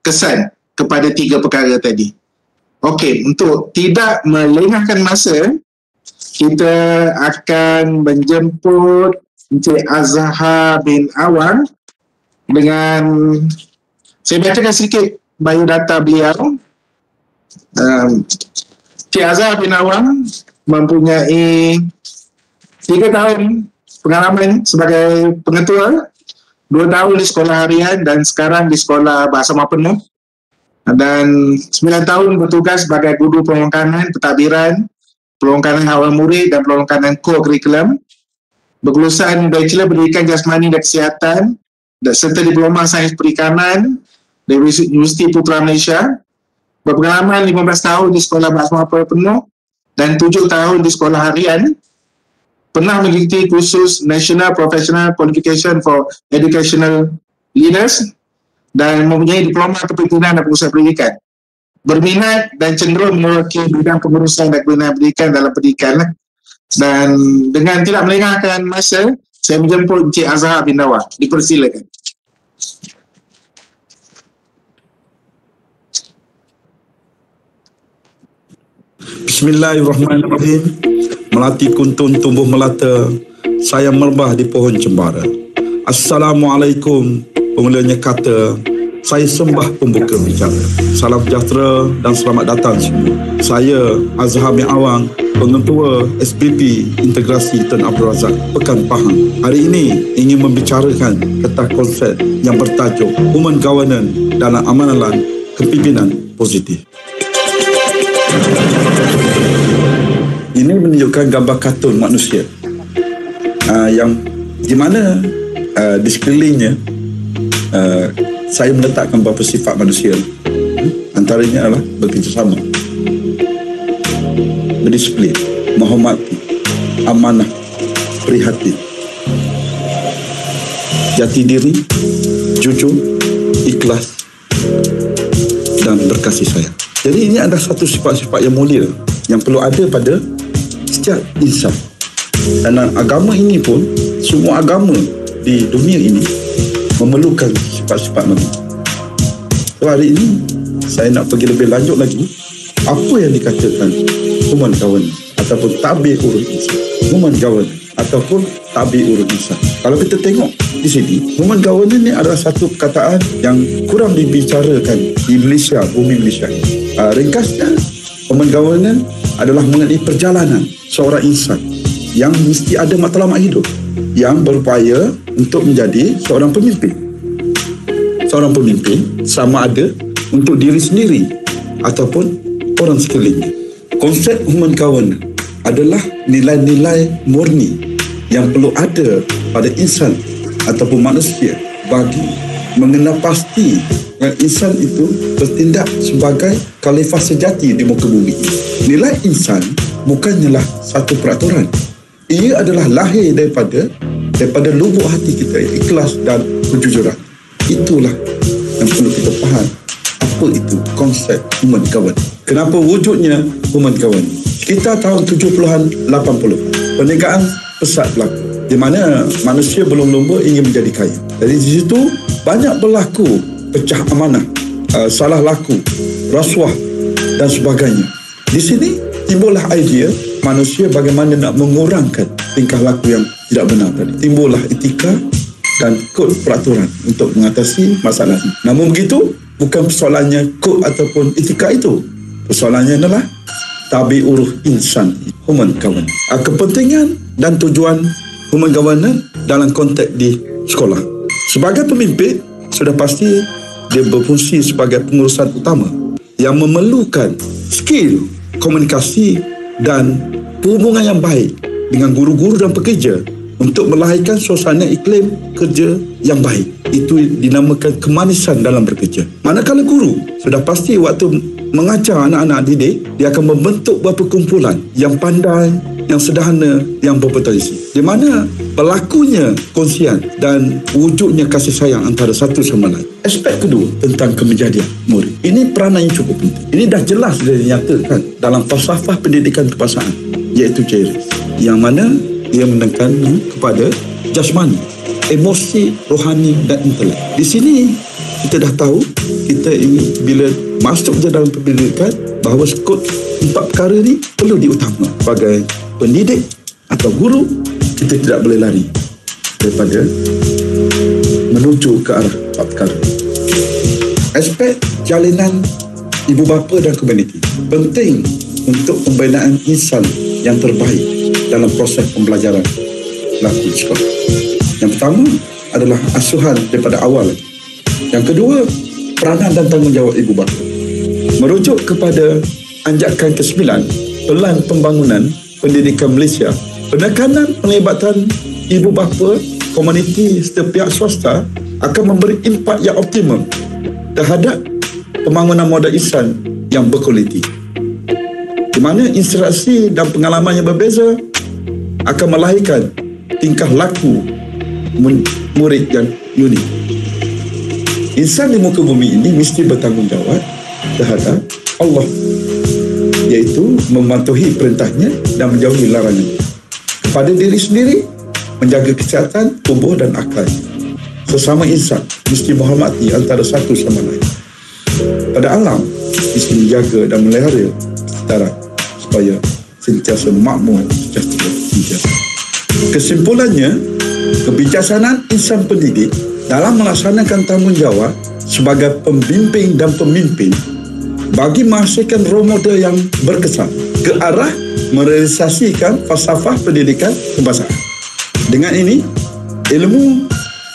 kesan kepada 3 perkara tadi. Okey, untuk tidak melengahkan masa, kita akan menjemput Encik Azhar bin Awang dengan, saya bacakan sedikit biodata beliau. Encik Azhar bin Awang mempunyai 3 tahun pengalaman sebagai pengetua, 2 tahun di sekolah harian dan sekarang di sekolah bahasa Melayu penuh, dan 9 tahun bertugas sebagai guru pelongkanan, pentadbiran, pelongkanan awal murid dan pelongkanan core curriculum, berkelulusan Bachelor Pendidikan Jasmani dan Kesihatan serta Diploma Sains Perikanan dari Universiti Putra Malaysia, berpengalaman 15 tahun di sekolah bahasa Melayu penuh dan 7 tahun di sekolah harian, pernah mengikuti kursus National Professional Qualification for Educational Leaders dan mempunyai diploma kepimpinan dan pengurusan pendidikan. Berminat dan cenderung mewakili bidang pengurusan dan pembinaan pendidikan dalam pendidikan. Dan dengan tidak melengahkan masa, saya menjemput Encik Azhar bin Awang. Dipersilakan. Bismillahirrahmanirrahim. Melati kuntun tumbuh melata, saya merbah di pohon cembara. Assalamualaikum, pemulanya kata, saya sembah pembuka bicara. Salam sejahtera dan selamat datang semua. Saya Azhar bin Awang, pengetua SPP Integrasi Tun Abdul Razak, Pekan Pahang. Hari ini ingin membicarakan tentang konsep yang bertajuk Human Governance dalam amalan kepimpinan positif. Ini menunjukkan gambar kartun manusia yang di mana di sekelilingnya saya meletakkan beberapa sifat manusia. Antaranya adalah bekerjasama, berdisiplin, menghormati, amanah, prihatin, jati diri, jujur, ikhlas dan berkasih sayang. Jadi ini adalah satu sifat-sifat yang mulia yang perlu ada pada setiap insan. Dan agama ini pun, semua agama di dunia ini memerlukan sifat-sifat ini. So, hari ini saya nak pergi lebih lanjut lagi apa yang dikatakan human governance ataupun tabir urut insan. Human governance ataupun tabir urut insan. Kalau kita tengok di sini, human governance ni adalah satu perkataan yang kurang dibicarakan di Malaysia, bumi Malaysia. Ringkasnya, human governance adalah mengenai perjalanan seorang insan yang mesti ada matlamat hidup, yang berupaya untuk menjadi seorang pemimpin. Seorang pemimpin sama ada untuk diri sendiri ataupun orang sekelilingnya. Konsep human governance adalah nilai-nilai murni yang perlu ada pada insan ataupun manusia bagi mengenal pasti yang insan itu bertindak sebagai khalifah sejati di muka bumi. Nilai insan bukanlah satu peraturan. Ia adalah lahir daripada lubuk hati kita, ikhlas dan kejujuran. Itulah yang perlu kita faham. Apa itu konsep human governance? Kenapa wujudnya human governance? Sekitar tahun 70-an 80, perniagaan pesat berlaku di mana manusia berlomba-lomba ingin menjadi kaya. Dari situ banyak berlaku pecah amanah, salah laku, rasuah dan sebagainya. Di sini timbullah idea manusia bagaimana nak mengurangkan tingkah laku yang tidak benar tadi. Timbullah etika dan kod peraturan untuk mengatasi masalah ini. Namun begitu, bukan persoalannya kod ataupun etika itu. Persoalannya adalah tabir uruf insan, human governance. Kepentingan dan tujuan human governance dalam konteks di sekolah. Sebagai pemimpin, sudah pasti dia berfungsi sebagai pengurusan utama yang memerlukan skill komunikasi dan hubungan yang baik dengan guru-guru dan pekerja untuk melahirkan suasana iklim kerja yang baik. Itu dinamakan kemanisan dalam bekerja. Manakala guru, sudah pasti waktu mengajar anak-anak didik, dia akan membentuk beberapa kumpulan yang pandai, yang sederhana, yang berpotensi. Di mana berlakunya kongsian dan wujudnya kasih sayang antara satu sama lain. Aspek kedua tentang kemenjadian murid. Ini peranan yang cukup penting. Ini dah jelas dinyatakan dalam falsafah pendidikan kebangsaan, iaitu Jerry, yang mana ia menekan kepada jasmani, emosi, rohani dan intelek. Di sini kita dah tahu kita ini bila masuk je dalam pendidikan, bahawa skop 4 perkara ni perlu diutama. Sebagai pendidik atau guru, kita tidak boleh lari daripada menuju ke arah 4 perkara. Aspek jalinan ibu bapa dan komuniti penting untuk pembinaan insan yang terbaik dalam proses pembelajaran laku di sekolah. Yang pertama adalah asuhan daripada awal. Yang kedua, peranan dan tanggungjawab ibu bapa. Merujuk kepada anjakan ke-9 Pelan Pembangunan Pendidikan Malaysia, penekanan penglibatan ibu bapa, komuniti serta pihak swasta akan memberi impak yang optimum terhadap pembangunan modal insan yang berkualiti, di mana interaksi dan pengalaman yang berbeza akan melahirkan tingkah laku murid yang unik. Insan di muka bumi ini mesti bertanggungjawab terhadap Allah, iaitu mematuhi perintahnya dan menjauhi larangannya. Kepada diri sendiri, menjaga kesihatan tubuh dan akal. Sesama insan mesti menghormati antara satu sama lain. Pada alam, mesti menjaga dan melihara setaraf supaya sentiasa makmur, sejahtera. Kesimpulannya, kebijaksanaan insan pendidik dalam melaksanakan tanggungjawab sebagai pembimbing dan pemimpin bagi menghasilkan role model yang berkesan ke arah merealisasikan falsafah pendidikan kebangsaan. Dengan ini, ilmu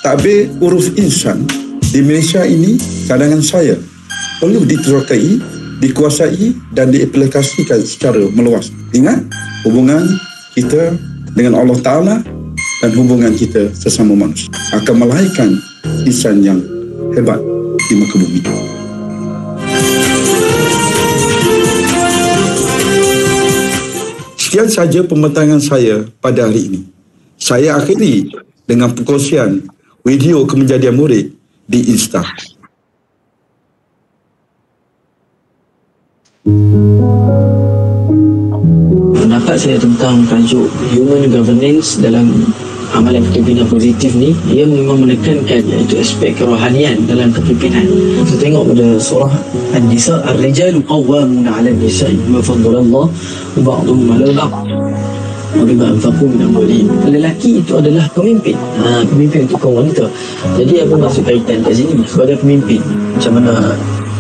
takbir huruf insan di Malaysia ini, cadangan saya, perlu diterokai, dikuasai dan diaplikasikan secara meluas. Ingat, hubungan kita dengan Allah Ta'ala dan hubungan kita sesama manusia akan melahirkan insan yang hebat di muka bumi. Sekian saja pembentangan saya pada hari ini. Saya akhiri dengan perkongsian video kemenjadian murid di Insta. Pendapat saya tentang tajuk human governance dalam amalan kepimpinan positif ni, ia memang menekankan iaitu aspek kerohanian dalam kepimpinan. Kita tengok pada surah An-Nisa, Ar-rijalu qawwamuna 'ala an-nisa'i bima faddalallahu ba'dhum 'ala ba'd wa bima anfaqu min amwalihim. Lelaki itu adalah pemimpin. Pemimpin untuk kaum wanita. Jadi apa maksud kaitan kat sini? Sebagai pemimpin, macam mana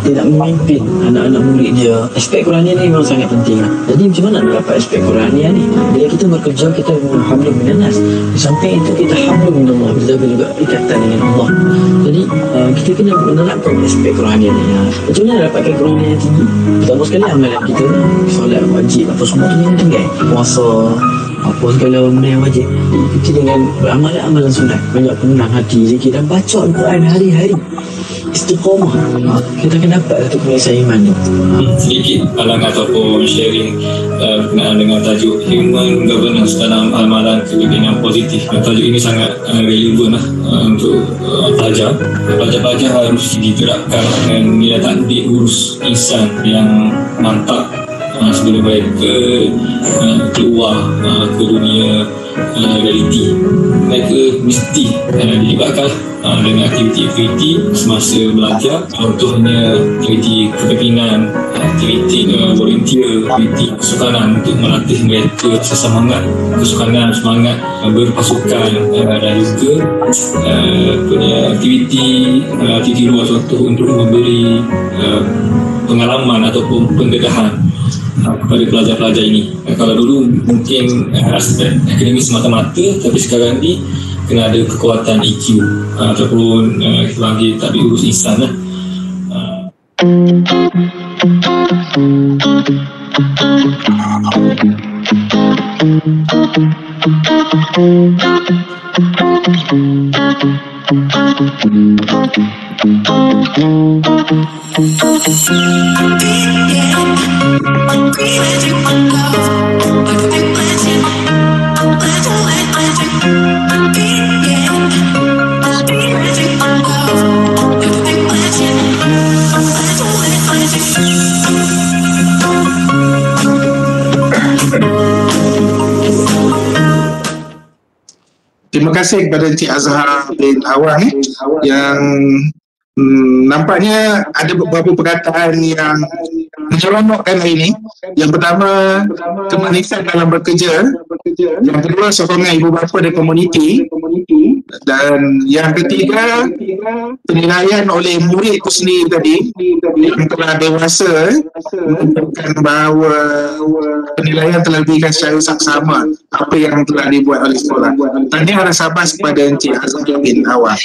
dia nak memimpin anak-anak murid dia. Aspek kerohanian ni memang sangat penting. Jadi macam mana nak dapat aspek kerohanian ni? Bila kita bekerja, kita hamlu minanas. Di samping itu kita hamlu minallah, berjaga juga ikatan dengan Allah. Jadi kita kena menerapkan aspek kerohanian ni. Macam mana dapatkan kerohanian yang tinggi? Pertama sekali amalan kita, solat wajib apa semua tu yang tinggi. Puasa, apa segala benda yang wajib. Kita dengan amalan-amalan sunat, banyak penenang hati, zikir dan baca Al-Quran hari-hari. Istiqamah, kita akan dapat satu penyelesaian iman tu. Sedikit pandangan ataupun sharing berkenaan dengan tajuk human governance dalam amalan kepimpinan positif. Tajuk ini sangat relevan untuk pelajar. Pelajar-pelajar harus diterapkan dengan nilai takdir urus insan yang mantap sebelum mereka keluar ke dunia realiti. Mereka mesti dilibatkan dengan aktiviti-aktiviti semasa belajar, contohnya aktiviti kepimpinan, aktiviti volunteer, aktiviti kesukanan untuk melatih mereka semangat kesukanan, semangat berpasukan dan juga punya aktiviti luar, contoh untuk memberi pengalaman ataupun pendedahan kepada pelajar-pelajar ini. Kalau dulu mungkin aspek akademik semata-mata, tapi sekarang ni kena ada kekuatan EQ ataupun kita panggil takbir urus insan lah. Terima kasih kepada Encik Azhar bin Awang yang nampaknya ada beberapa perkataan yang menyeronokkan hari ini. Yang pertama, kemanisan dalam bekerja. Yang kedua, sokongan ibu bapa dan komuniti. Dan yang ketiga, penilaian oleh murid itu sendiri tadi yang telah dewasa menunjukkan bahawa penilaian telah diberikan secara saksama apa yang telah dibuat oleh sekolah. Tahniah dan sabar kepada Encik Azam bin Awang.